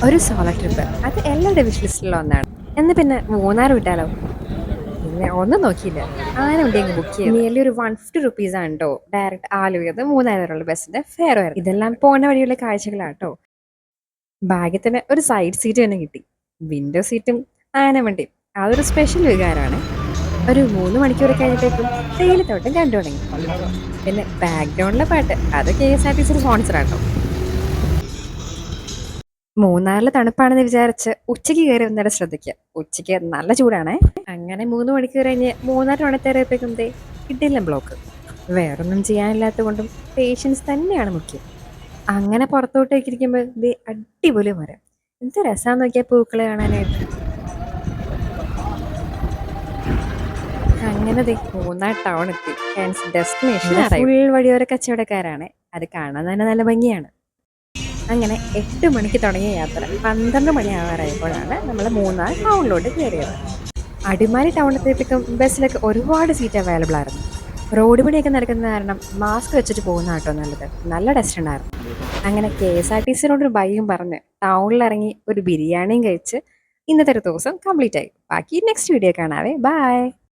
ഒരു solo trip അത് എല്ലാവരുടെ വിഷ് ലിസ്റ്റിലുള്ള ഒന്നാണ്. എന്ന് പിന്നെ മൂന്നാർ വിട്ടാലോ? പിന്നെ ഒന്നും നോക്കിയില്ല, ആന വണ്ടി അങ്ങ് ബുക്ക് ചെയ്തു. നിയർലി ഒരു 150 ആണ് കേട്ടോ. ഡയറക്റ്റ് ആലുവയത് മൂന്നാർ വരെയുള്ള ബസ്സിന്റെ ഫെയർ വരെ. ഇതെല്ലാം പോണ വഴിയുള്ള കാഴ്ചകളാട്ടോ. ഭാഗ്യത്തിന് ഒരു സൈഡ് സീറ്റ് തന്നെ കിട്ടി. വിൻഡോ സീറ്റും ആന വണ്ടിയും അതൊരു സ്പെഷ്യൽ വികാരമാണ്. ഒരു 3 മണിക്കൂർ കഴിഞ്ഞപ്പോഴേക്കും തേയിലത്തോട്ടം കണ്ടു തുടങ്ങി. പിന്നെ ബാക്ക്ഗ്രൗണ്ടിലെ പാട്ട് അത് KSRTC സ്പോൺസർ ആട്ടോ. മൂന്നാറില് തണുപ്പാണെന്ന് വിചാരിച്ച് ഉച്ചയ്ക്ക് കയറി വന്നിട്ട് ശ്രദ്ധിക്കുക, ഉച്ചയ്ക്ക് നല്ല ചൂടാണേ. അങ്ങനെ 3 മണിക്കൂർ കഴിഞ്ഞ് മൂന്നാർ ടൗണെത്തിയപ്പോഴേക്കും ദേ കിട്ടില്ല ബ്ലോക്ക്. വേറൊന്നും ചെയ്യാനില്ലാത്ത കൊണ്ടും പേഷ്യൻസ് തന്നെയാണ് മുഖ്യം. അങ്ങനെ പുറത്തോട്ടേക്ക് ഇരിക്കുമ്പോൾ ദേ അടിപൊളി മരം. എന്ത് രസാന്ന് നോക്കിയാ പൂക്കള് കാണാനായിട്ട്. അങ്ങനെ ദേ മൂന്നാർ ടൗൺ എത്തി. ഡെസ്റ്റിനേഷൻ ഫുൾ വഴിയോര കച്ചവടക്കാരാണ്. അത് കാണാൻ തന്നെ നല്ല ഭംഗിയാണ്. അങ്ങനെ 8 മണിക്ക് തുടങ്ങിയ യാത്ര 12 മണിയാവാറായപ്പോഴാണ് നമ്മൾ മൂന്നാർ ടൗണിലോട്ട് കയറിയത്. അടിമാലി ടൗണിലെത്തിയപ്പോഴേക്കും ബസ്സിലൊക്കെ ഒരുപാട് സീറ്റ് അവൈലബിൾ ആയിരുന്നു. റോഡ് പണിയൊക്കെ നടക്കുന്ന കാരണം മാസ്ക് വെച്ചിട്ട് പോകുന്ന കേട്ടോ നല്ലത്. നല്ല ഡസ്റ്റ് ഉണ്ടായിരുന്നു. അങ്ങനെ KSRTCനോടൊരു ബൈയും പറഞ്ഞ് ടൗണിലിറങ്ങി ഒരു ബിരിയാണിയും കഴിച്ച് ഇന്നത്തെ ഒരു ദിവസം കംപ്ലീറ്റ് ആയി. ബാക്കി നെക്സ്റ്റ് വീഡിയോ കാണാവേ. ബൈ.